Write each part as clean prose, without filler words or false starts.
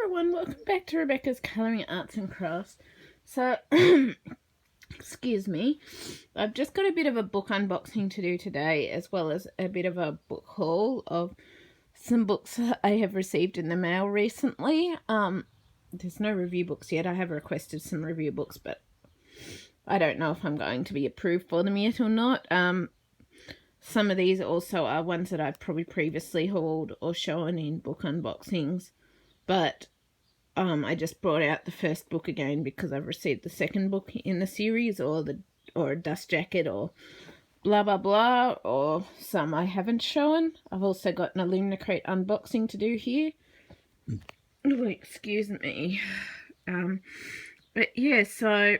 everyone, welcome back to Rebecca's Colouring Arts and Crafts. So, excuse me, I've just got a bit of a book unboxing to do today, as well as a bit of a book haul of some books I have received in the mail recently. There's no review books yet. I have requested some review books, but I don't know if I'm going to be approved for them yet or not. Some of these also are ones that I've probably previously hauled or shown in book unboxings. But I just brought out the first book again because I've received the second book in the series, or a dust jacket, or blah blah blah, or some I haven't shown. I've also got an illumicrate unboxing to do here. Oh, excuse me. But yeah, so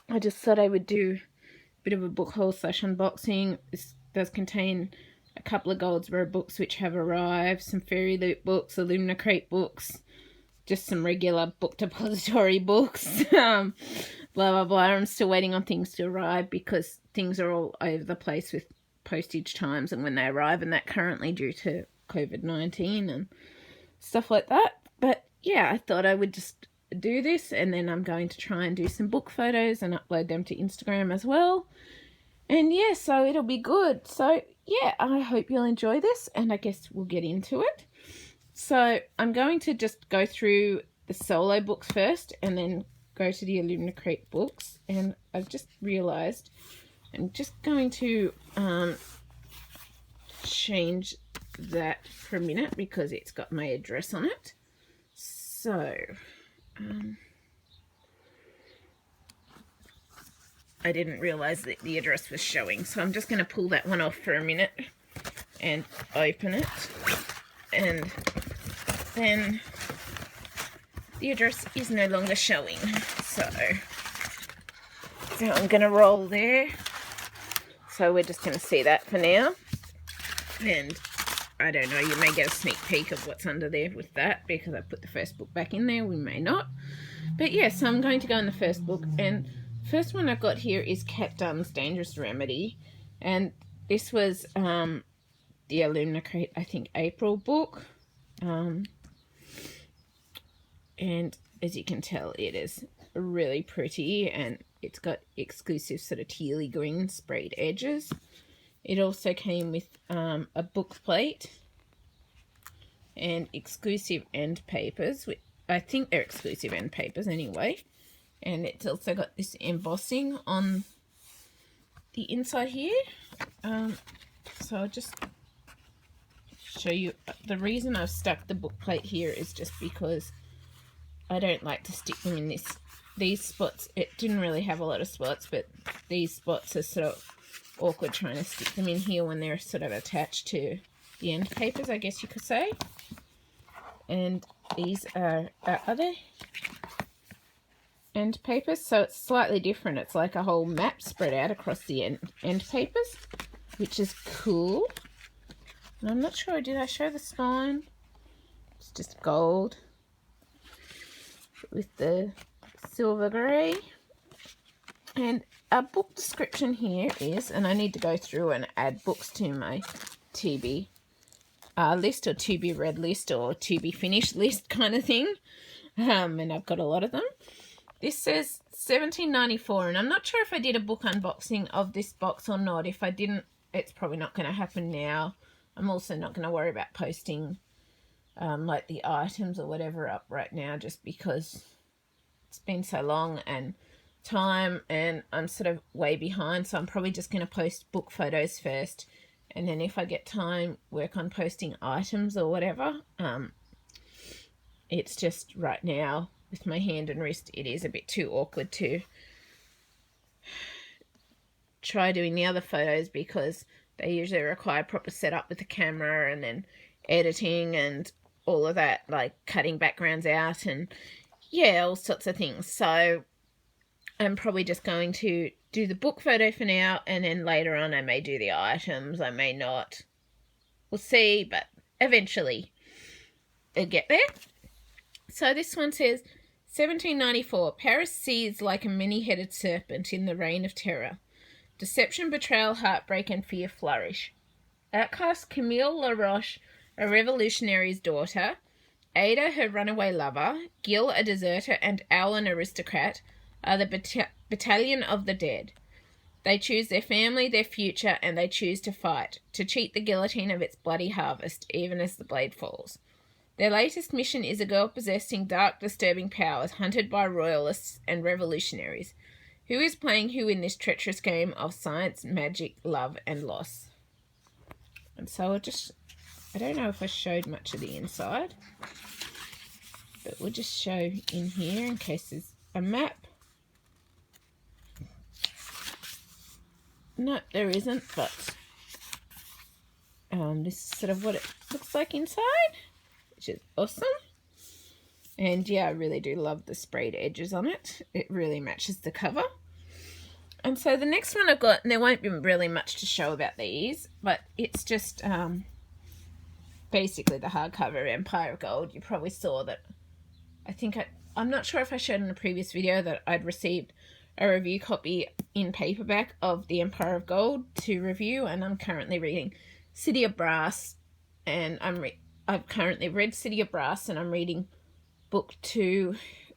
I just thought I would do a bit of a book haul / unboxing. This does contain a couple of Goldsboro books which have arrived, some Fairyloot books, illumicrate books, just some regular book depository books, blah blah blah. I'm still waiting on things to arrive because things are all over the place with postage times and when they arrive, and that currently due to COVID-19 and stuff like that. But yeah, I thought I would just do this, and then I'm going to try and do some book photos and upload them to Instagram as well. And yeah, so it'll be good. So yeah, I hope you'll enjoy this, and I guess we'll get into it. So I'm going to just go through the solo books first and then go to the illumicrate books. And I've just realised I'm just going to change that for a minute because it's got my address on it. So I didn't realise that the address was showing, so I'm just going to pull that one off for a minute and open it, and then the address is no longer showing, so I'm going to roll there. So we're just going to see that for now, and I don't know, you may get a sneak peek of what's under there with that because I put the first book back in there, we may not. But yeah, so I'm going to go in the first book, and first one I've got here is Cat Dunn's Dangerous Remedy, and this was the illumicrate, I think, April book, and as you can tell, it is really pretty, and it's got exclusive sort of tealy green sprayed edges. It also came with a book plate and exclusive end papers. I think they're exclusive end papers anyway. And it's also got this embossing on the inside here. So I'll just show you. The reason I've stuck the book plate here is just because I don't like to stick them in these spots. It didn't really have a lot of spots, but these spots are sort of awkward trying to stick them in here when they're sort of attached to the end papers, I guess you could say. And these are other end papers, so it's slightly different. It's like a whole map spread out across the end papers, which is cool. And I'm not sure, did I show the spine? It's just gold with the silver grey. And our book description here is, and I need to go through and add books to my to-be list, or to-be read list, or to-be finished list kind of thing. And I've got a lot of them. This says $17.94, and I'm not sure if I did a book unboxing of this box or not. If I didn't, it's probably not going to happen now. I'm also not going to worry about posting like the items or whatever up right now, just because it's been so long and time, and I'm sort of way behind. So I'm probably just going to post book photos first, and then if I get time, work on posting items or whatever. It's just right now, with my hand and wrist, it is a bit too awkward to try doing the other photos because they usually require proper setup with the camera and then editing and all of that, like cutting backgrounds out and yeah, all sorts of things. So I'm probably just going to do the book photo for now, and then later on I may do the items, I may not. We'll see, but eventually it'll get there. So this one says, $17.94. Paris seethes like a many-headed serpent in the reign of terror. Deception, betrayal, heartbreak, and fear flourish. Outcast Camille Laroche, a revolutionary's daughter, Ada, her runaway lover, Gil, a deserter, and Owl, an aristocrat, are the battalion of the dead. They choose their family, their future, and they choose to fight, to cheat the guillotine of its bloody harvest, even as the blade falls. Their latest mission is a girl possessing dark, disturbing powers, hunted by royalists and revolutionaries. Who is playing who in this treacherous game of science, magic, love, and loss? And so I don't know if I showed much of the inside, but we'll just show in here in case there's a map. No, there isn't, but this is sort of what it looks like inside, which is awesome. And yeah, I really do love the sprayed edges on it. It really matches the cover. And so the next one I've got, and there won't be really much to show about these, but it's just basically the hardcover Empire of Gold. You probably saw that. I'm not sure if I showed in a previous video that I'd received a review copy in paperback of the Empire of Gold to review, and I'm currently reading City of Brass, and I've currently read City of Brass, and I'm reading book 2,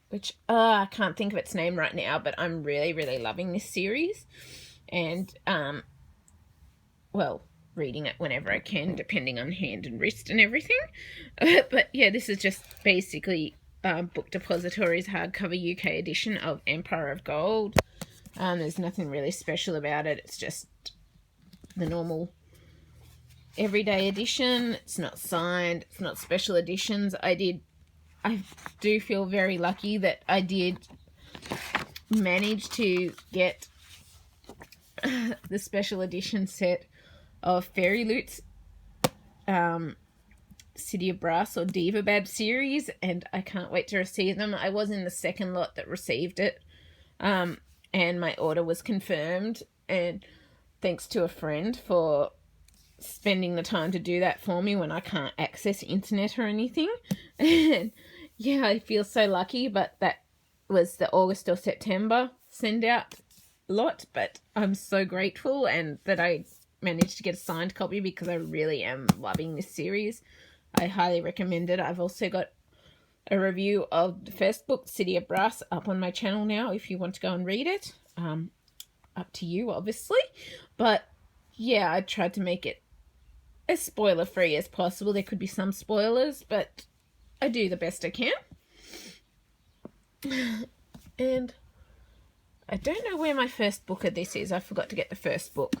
which I can't think of its name right now, but I'm really, really loving this series, and reading it whenever I can, depending on hand and wrist and everything. But yeah, this is just basically Book Depository's hardcover UK edition of Empire of Gold. There's nothing really special about it. It's just the normal everyday edition. It's not signed. It's not special editions. I do feel very lucky that I did manage to get the special edition set of Fairyloot's City of Brass or Diva Bab series, and I can't wait to receive them. I was in the second lot that received it, and my order was confirmed, and thanks to a friend for spending the time to do that for me when I can't access internet or anything. And yeah, I feel so lucky, but that was the August or September send out lot, but I'm so grateful and that I managed to get a signed copy because I really am loving this series. I highly recommend it. I've also got a review of the first book, City of Brass, up on my channel now if you want to go and read it. Up to you, obviously. But yeah, I tried to make it as spoiler-free as possible. There could be some spoilers, but I do the best I can. And I don't know where my first book of this is. I forgot to get the first book.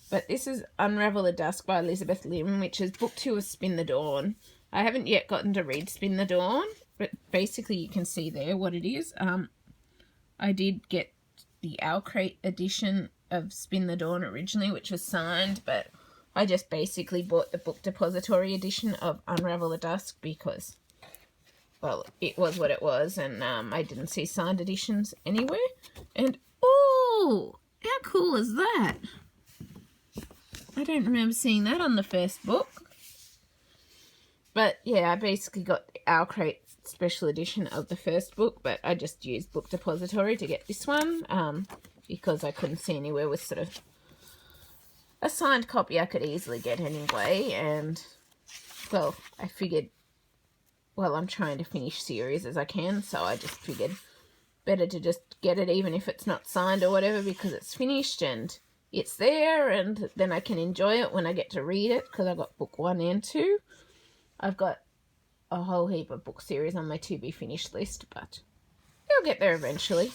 But this is Unravel the Dusk by Elizabeth Lim, which is book 2 of Spin the Dawn. I haven't yet gotten to read Spin the Dawn, but basically you can see there what it is. I did get the illumicrate edition of Spin the Dawn originally, which was signed, but I just basically bought the Book Depository edition of Unravel the Dusk because, well, it was what it was, and I didn't see signed editions anywhere. And, oh, how cool is that? I don't remember seeing that on the first book. But yeah, I basically got the illumicrate special edition of the first book, but I just used Book Depository to get this one because I couldn't see anywhere with sort of a signed copy I could easily get anyway. And, well, I figured, well, I'm trying to finish series as I can, so I just figured better to just get it even if it's not signed or whatever because it's finished and it's there, and then I can enjoy it when I get to read it because I've got book 1 and 2. I've got a whole heap of book series on my to be finished list, but they'll get there eventually.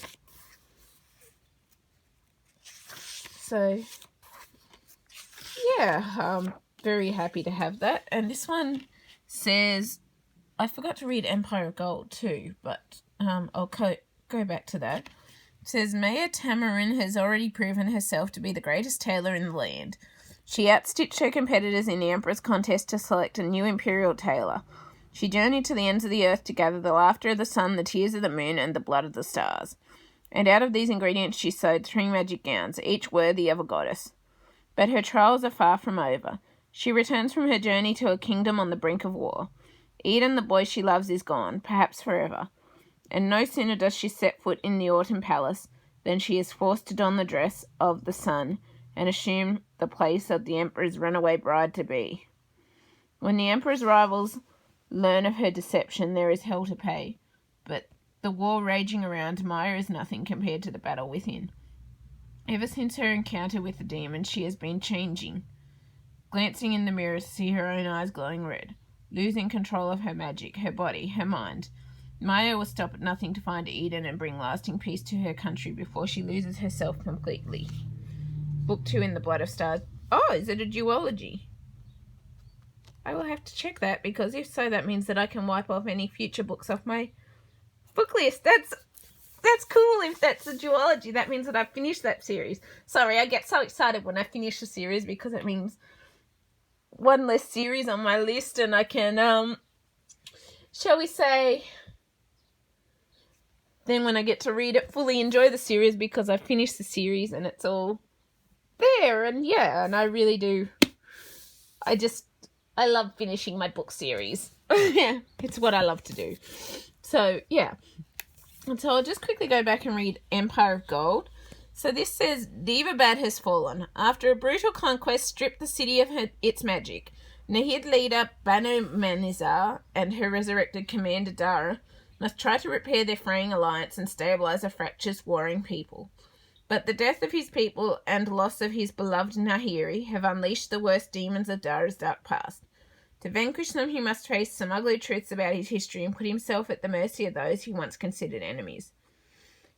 So yeah, I'm very happy to have that. And this one says, I forgot to read Empire of Gold too, but I'll go back to that. It says, Maya Tamarin has already proven herself to be the greatest tailor in the land. She outstitched her competitors in the Emperor's contest to select a new imperial tailor. She journeyed to the ends of the earth to gather the laughter of the sun, the tears of the moon, and the blood of the stars. And out of these ingredients she sewed 3 magic gowns, each worthy of a goddess. But her trials are far from over. She returns from her journey to a kingdom on the brink of war. Eden, the boy she loves, is gone, perhaps forever. And no sooner does she set foot in the autumn palace than she is forced to don the dress of the sun and assume the place of the Emperor's runaway bride-to-be. When the Emperor's rivals learn of her deception, there is hell to pay. But the war raging around Maya is nothing compared to the battle within. Ever since her encounter with the demon, she has been changing. Glancing in the mirror to see her own eyes glowing red. Losing control of her magic, her body, her mind. Maya will stop at nothing to find Eden and bring lasting peace to her country before she loses herself completely. Book 2 in the Blood of Stars. Oh, is it a duology? I will have to check that, because if so, that means that I can wipe off any future books off my book list. That's cool if that's a duology. That means that I've finished that series. Sorry, I get so excited when I finish a series because it means one less series on my list and I can, shall we say, then when I get to read it, fully enjoy the series because I finished the series and it's all there. And yeah, and I really do. I love finishing my book series. Yeah, it's what I love to do. So, yeah. And so I'll just quickly go back and read Empire of Gold. So this says, Divabad has fallen. After a brutal conquest stripped the city of its magic, Nahid leader Banu Manizar and her resurrected commander Dara must try to repair their fraying alliance and stabilize a fractious warring people. But the death of his people and loss of his beloved Nahiri have unleashed the worst demons of Dara's dark past. To vanquish them, he must face some ugly truths about his history and put himself at the mercy of those he once considered enemies.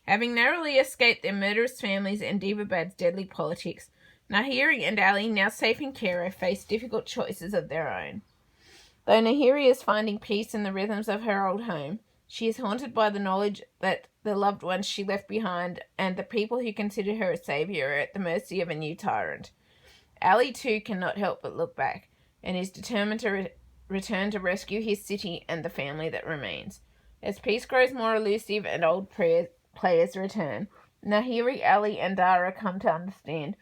Having narrowly escaped their murderous families and Divabad's deadly politics, Nahiri and Ali, now safe in Cairo, face difficult choices of their own. Though Nahiri is finding peace in the rhythms of her old home, she is haunted by the knowledge that the loved ones she left behind and the people who consider her a saviour are at the mercy of a new tyrant. Ali, too, cannot help but look back, and is determined to return to rescue his city and the family that remains. As peace grows more elusive and old players return, Nahiri, Ali, and Dara come to understand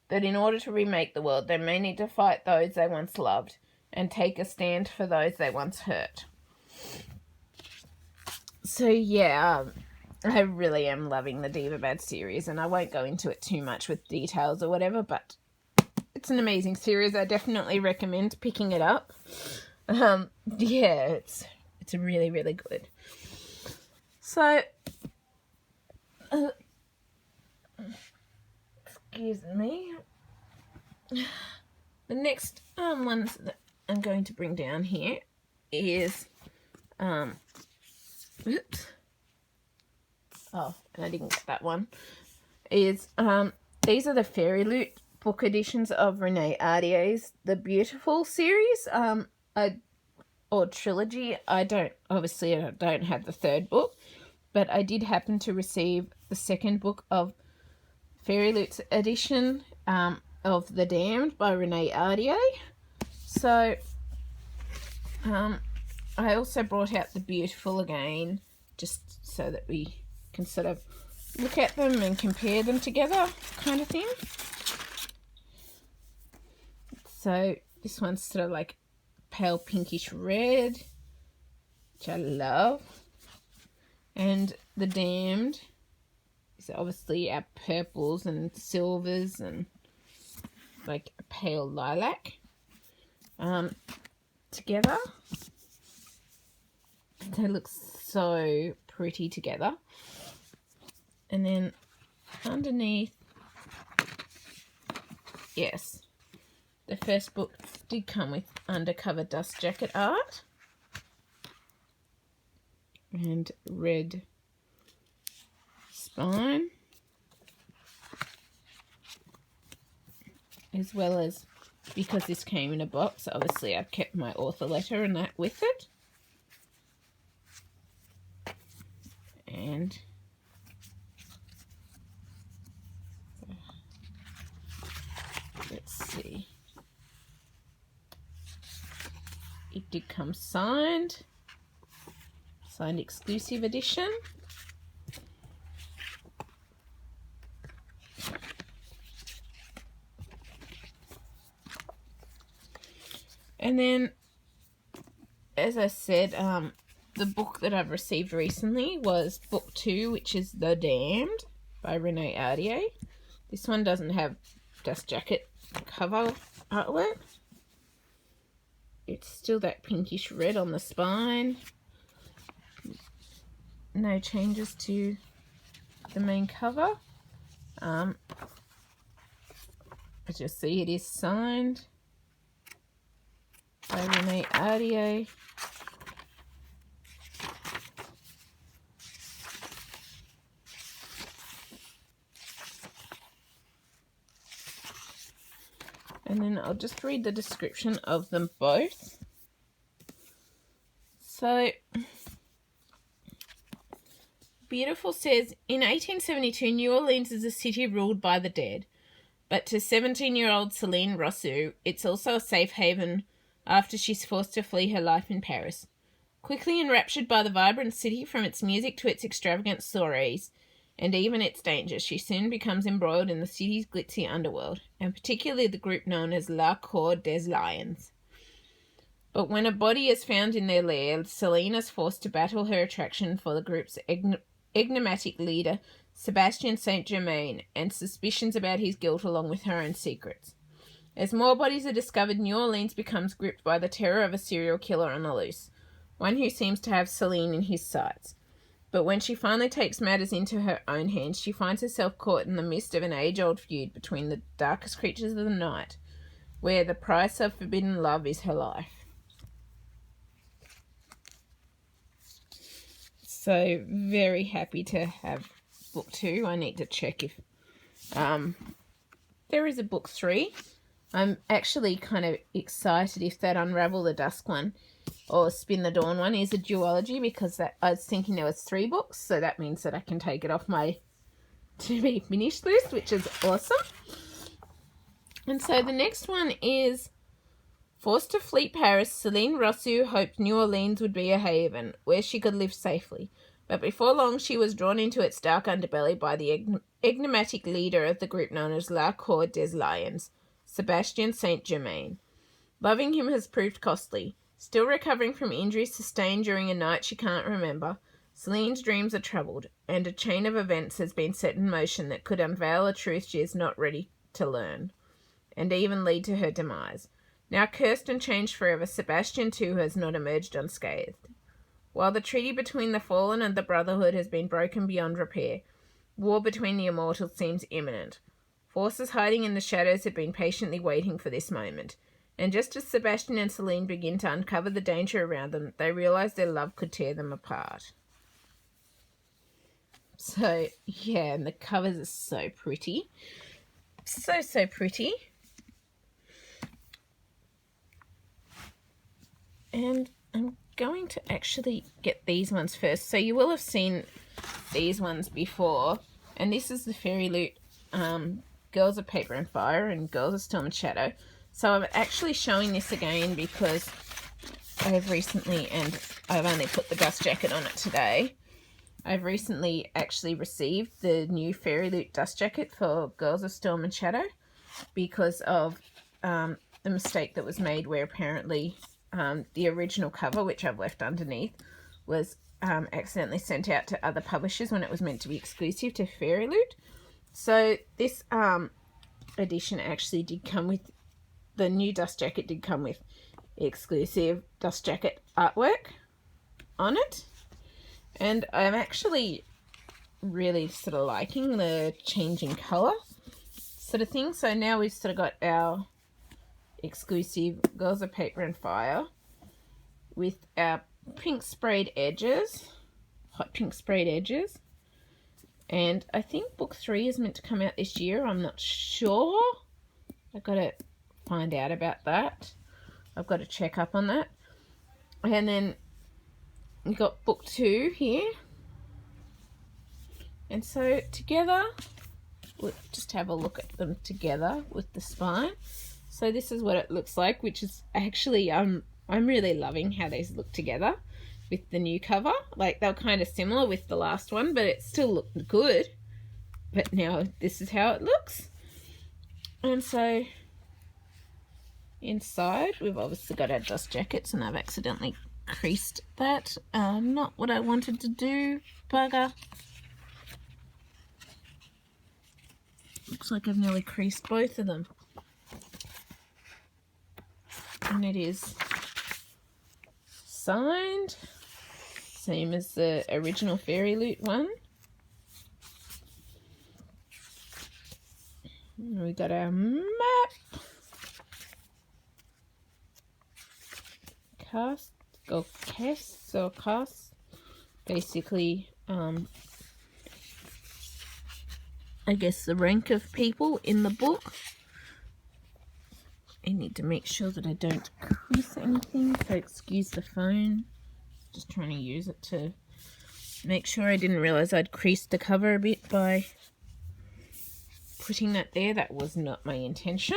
that in order to remake the world, they may need to fight those they once loved and take a stand for those they once hurt. So yeah, I really am loving the Divabad series, and I won't go into it too much with details or whatever, but it's an amazing series. I definitely recommend picking it up. Yeah, it's really, really good. So, excuse me. The next ones that I'm going to bring down here is, oops. Oh, and I didn't get that one. Is, these are the Fairyloot book editions of Renee Ardier's The Beautiful series, or trilogy. I don't have the third book, but I did happen to receive the second book of Fairyloot's edition of The Damned by Renee Ardier. So, I also brought out The Beautiful again, just so that we can sort of look at them and compare them together, kind of thing. So this one's sort of like pale pinkish red, which I love. And The Damned is obviously our purples and silvers and like a pale lilac together. They look so pretty together. And then underneath, yes, the first book did come with undercover dust jacket art and red spine, as well as, because this came in a box, obviously I've kept my author letter and that with it. And let's see. It did come signed exclusive edition. And then, as I said, the book that I've received recently was book 2, which is The Damned by Renee Ardier. This one doesn't have dust jacket cover artwork. it's still that pinkish red on the spine. No changes to the main cover. As you'll see, it is signed by Renee Ardier. And then I'll just read the description of them both. So, Beautiful says, in 1872, New Orleans is a city ruled by the dead. But to 17-year-old Céline Rousseau, it's also a safe haven after she's forced to flee her life in Paris. Quickly enraptured by the vibrant city, from its music to its extravagant soirees, and even its dangers, she soon becomes embroiled in the city's glitzy underworld, and particularly the group known as La Cour des Lions. But when a body is found in their lair, Céline is forced to battle her attraction for the group's enigmatic leader, Sebastien Saint-Germain, and suspicions about his guilt along with her own secrets. As more bodies are discovered, New Orleans becomes gripped by the terror of a serial killer on the loose, one who seems to have Céline in his sights. But when she finally takes matters into her own hands, she finds herself caught in the midst of an age-old feud between the darkest creatures of the night, where the price of forbidden love is her life. So, very happy to have book 2. I need to check if there is a book 3. I'm actually kind of excited if that Unravel the Dusk one or Spin the Dawn one is a duology, because that I was thinking there was 3 books, so that means that I can take it off my to be finished list, which is awesome. And so the next one is, forced to flee Paris, Céline Rousseau hoped New Orleans would be a haven where she could live safely. But before long, she was drawn into its dark underbelly by the enigmatic leader of the group known as La Cour des Lions, Sebastien Saint-Germain. Loving him has proved costly. Still recovering from injuries sustained during a night she can't remember, Céline's dreams are troubled, and a chain of events has been set in motion that could unveil a truth she is not ready to learn, and even lead to her demise. Now cursed and changed forever, Sebastien too has not emerged unscathed. While the treaty between the fallen and the Brotherhood has been broken beyond repair, war between the immortals seems imminent. Forces hiding in the shadows have been patiently waiting for this moment, and just as Sebastien and Céline begin to uncover the danger around them, they realise their love could tear them apart. So, yeah, and the covers are so pretty. So pretty. And I'm going to actually get these ones first. So you will have seen these ones before. And this is the Fairyloot Girls of Paper and Fire and Girls of Storm and Shadow. So I'm actually showing this again because I've recently, and I've only put the dust jacket on it today, I've recently actually received the new Fairyloot dust jacket for Girls of Storm and Shadow because of the mistake that was made where apparently the original cover, which I've left underneath, was accidentally sent out to other publishers when it was meant to be exclusive to Fairyloot. So this edition actually did come with, the new dust jacket did come with exclusive dust jacket artwork on it. And I'm actually really sort of liking the changing colour sort of thing. So now we've sort of got our exclusive Girls of Paper and Fire with our pink sprayed edges, hot pink sprayed edges. And I think book 3 is meant to come out this year. I'm not sure. I've got to find out about that. I've got to check up on that. And then we've got book 2 here. And so together, we'll just have a look at them together with the spine. So this is what it looks like, which is actually, I'm really loving how these look together with the new cover. Like, they're kind of similar with the last one, but it still looked good. But now this is how it looks. And so inside, we've obviously got our dust jackets, and I've accidentally creased that. Not what I wanted to do, bugger. Looks like I've nearly creased both of them. And it is signed, same as the original Fairyloot one. We got our map, cast, or casts, or casts, basically, I guess the rank of people in the book. I need to make sure that I don't crease anything, so excuse the phone. Just trying to use it to make sure. I didn't realise I'd creased the cover a bit by putting that there. That was not my intention.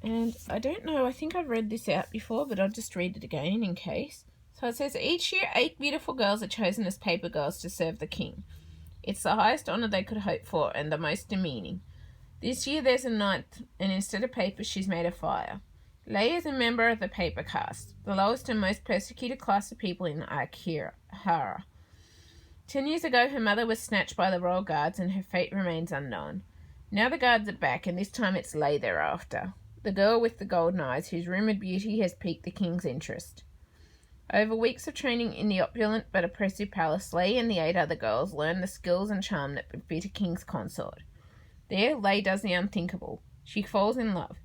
And I don't know, I think I've read this out before, but I'll just read it again in case. So it says, each year 8 beautiful girls are chosen as paper girls to serve the king. It's the highest honour they could hope for and the most demeaning. This year there's a 9th, and instead of paper she's made of fire. Lay is a member of the paper caste, the lowest and most persecuted class of people in Hara. 10 years ago her mother was snatched by the royal guards and her fate remains unknown. Now the guards are back, and this time it's Lay they're after. The girl with the golden eyes, whose rumoured beauty has piqued the king's interest. Over weeks of training in the opulent but oppressive palace, Lay and the 8 other girls learn the skills and charm that befit a king's consort. There, Lay does the unthinkable. She falls in love.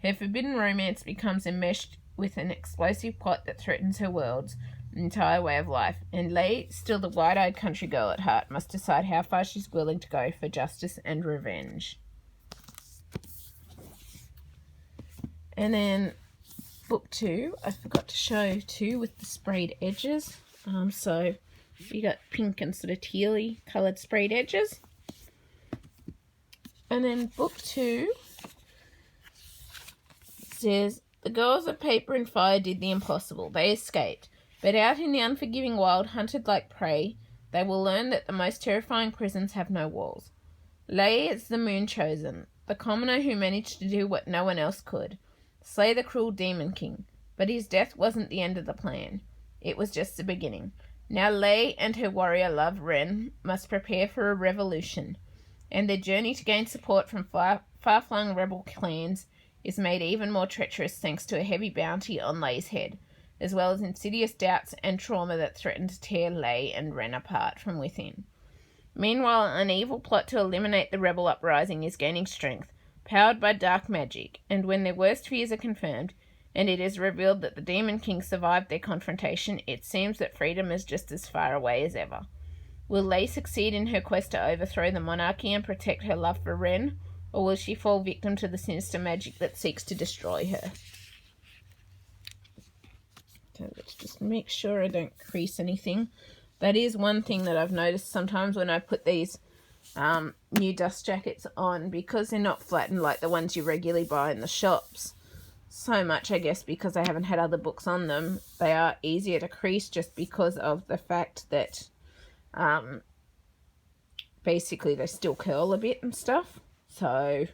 Her forbidden romance becomes enmeshed with an explosive plot that threatens her world's entire way of life, and Lay, still the wide-eyed country girl at heart, must decide how far she's willing to go for justice and revenge. And then book 2, I forgot to show too, with the sprayed edges. So you got pink and sort of tealy coloured sprayed edges. And then book 2 says, the girls of paper and fire did the impossible. They escaped. But out in the unforgiving wild, hunted like prey, they will learn that the most terrifying prisons have no walls. Lay is the moon chosen, the commoner who managed to do what no one else could. Slay the cruel demon king. But his death wasn't the end of the plan. It was just the beginning. Now Lay and her warrior love, Ren, must prepare for a revolution, and their journey to gain support from far-flung rebel clans is made even more treacherous thanks to a heavy bounty on Lay's head, as well as insidious doubts and trauma that threaten to tear Lay and Ren apart from within. Meanwhile, an evil plot to eliminate the rebel uprising is gaining strength, powered by dark magic, and when their worst fears are confirmed, and it is revealed that the Demon King survived their confrontation, it seems that freedom is just as far away as ever. Will Lay succeed in her quest to overthrow the monarchy and protect her love for Ren, or will she fall victim to the sinister magic that seeks to destroy her? So let's just make sure I don't crease anything. That is one thing that I've noticed sometimes when I put these new dust jackets on, because they're not flattened like the ones you regularly buy in the shops so much, I guess because I haven't had other books on them, they are easier to crease just because of the fact that basically they still curl a bit and stuff. So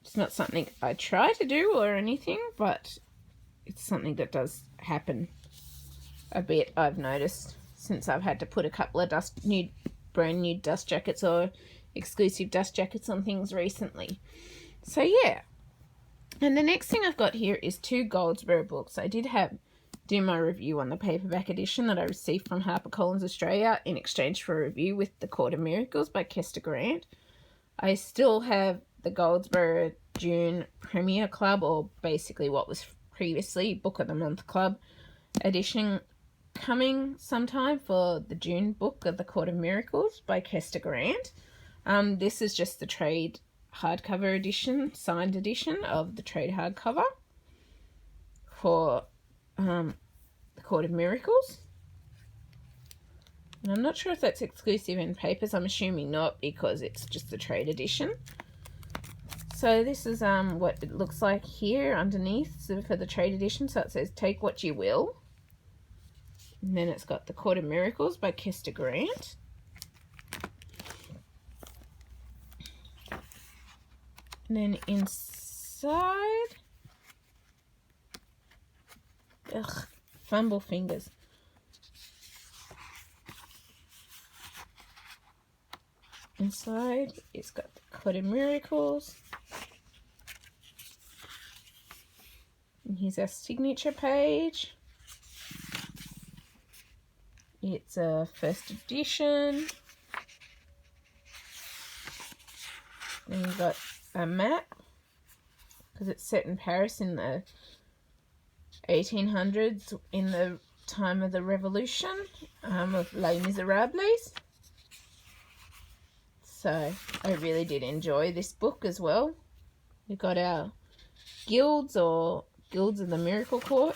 it's not something I try to do or anything, but it's something that does happen a bit, I've noticed, since I've had to put a couple of brand new dust jackets or exclusive dust jackets on things recently. So yeah. And the next thing I've got here is 2 Goldsboro books. I did do my review on the paperback edition that I received from HarperCollins Australia in exchange for a review with The Court of Miracles by Kester Grant. I still have the Goldsboro June Premier Club, or basically what was previously Book of the Month Club edition, coming sometime for the June book of The Court of Miracles by Kester Grant. This is just the trade hardcover edition, signed edition of the trade hardcover for The Court of Miracles. And I'm not sure if that's exclusive in papers. I'm assuming not, because it's just the trade edition. So this is what it looks like here underneath, so for the trade edition. So it says, take what you will. And then it's got The Court of Miracles by Kester Grant. And then inside, fumble fingers. Inside, it's got The Court of Miracles. And here's our signature page. It's a first edition. Then you've got a map, because it's set in Paris in the 1800s, in the time of the Revolution, of Les Miserables. So I really did enjoy this book as well. We've got our guilds, or guilds of the Miracle Court.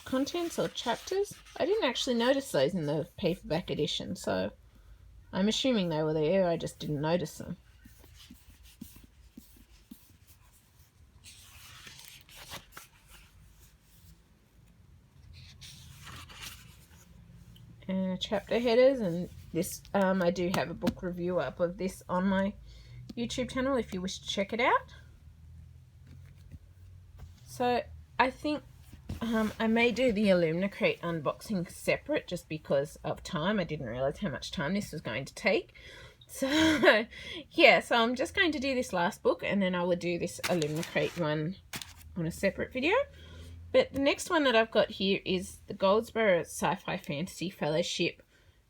Contents or chapters. I didn't actually notice those in the paperback edition, so I'm assuming they were there, I just didn't notice them. Chapter headers, and this I do have a book review up of this on my YouTube channel if you wish to check it out. So I think I may do the illumicrate unboxing separate, just because of time. I didn't realize how much time this was going to take. So yeah, so I'm just going to do this last book, and then I will do this illumicrate one on a separate video. But the next one that I've got here is the Goldsboro Sci-Fi Fantasy Fellowship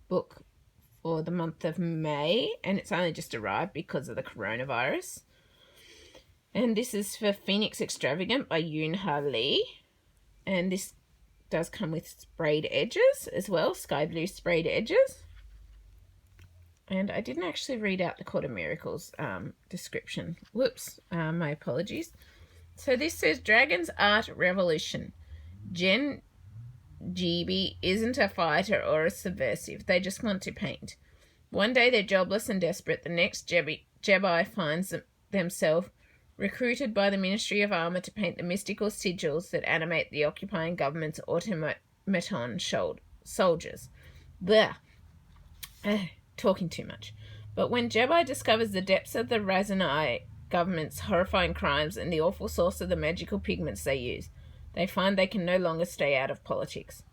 book for the month of May, and it's only just arrived because of the coronavirus. And this is for Phoenix Extravagant by Yoon-Ha Lee. And this does come with sprayed edges as well, sky blue sprayed edges. And I didn't actually read out the Court of Miracles description. Whoops, my apologies. So this says, Dragon's Art Revolution. Jen Gibi isn't a fighter or a subversive. They just want to paint. One day they're jobless and desperate. The next Jedi finds themselves recruited by the Ministry of Armor to paint the mystical sigils that animate the occupying government's automaton soldiers. Blah. Talking too much. But when Jedi discovers the depths of the Razanai government's horrifying crimes and the awful source of the magical pigments they use, they find they can no longer stay out of politics.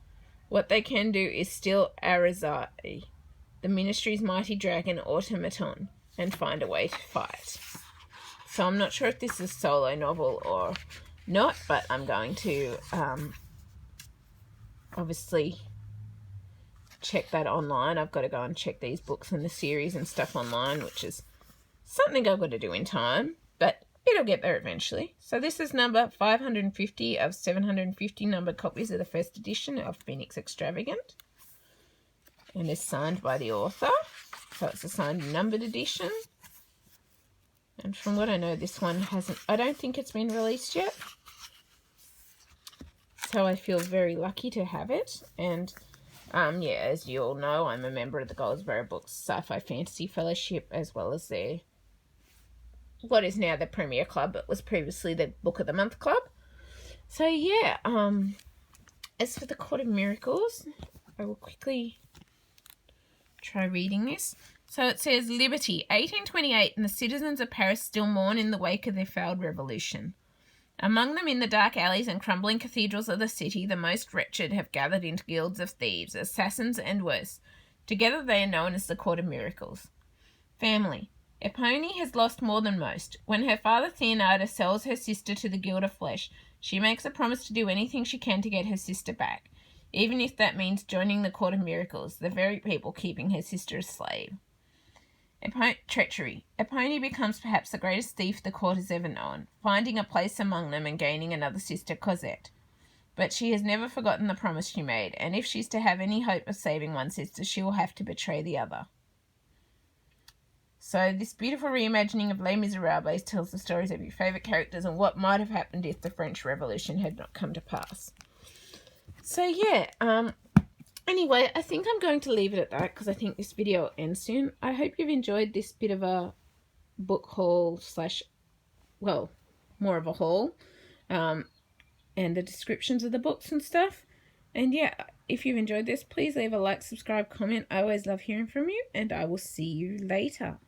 What they can do is steal Arazai, the Ministry's mighty dragon automaton, and find a way to fight. So I'm not sure if this is a solo novel or not, but I'm going to obviously check that online. I've got to go and check these books and the series and stuff online, which is something I've got to do in time, but it'll get there eventually. So this is number 550 of 750 numbered copies of the first edition of Phoenix Extravagant, and is signed by the author. So it's a signed numbered edition. And from what I know, this one hasn't, I don't think it's been released yet. So I feel very lucky to have it. And yeah, as you all know, I'm a member of the Goldsboro Books Sci-Fi Fantasy Fellowship, as well as their, what is now the Premier Club, but was previously the Book of the Month Club. So yeah, as for the Court of Miracles, I will quickly try reading this. So it says, Liberty, 1828, and the citizens of Paris still mourn in the wake of their failed revolution. Among them, in the dark alleys and crumbling cathedrals of the city, the most wretched have gathered into guilds of thieves, assassins, and worse. Together they are known as the Court of Miracles. Family. Epone has lost more than most. When her father Theonarda sells her sister to the Guild of Flesh, she makes a promise to do anything she can to get her sister back, even if that means joining the Court of Miracles, the very people keeping her sister a slave. Treachery. Epone becomes perhaps the greatest thief the court has ever known, finding a place among them and gaining another sister, Cosette. But she has never forgotten the promise she made, and if she's to have any hope of saving one sister, she will have to betray the other. So this beautiful reimagining of Les Miserables tells the stories of your favourite characters and what might have happened if the French Revolution had not come to pass. So yeah, anyway, I think I'm going to leave it at that because I think this video will end soon. I hope you've enjoyed this bit of a book haul slash, well, more of a haul, and the descriptions of the books and stuff. And yeah, if you've enjoyed this, please leave a like, subscribe, comment. I always love hearing from you, and I will see you later.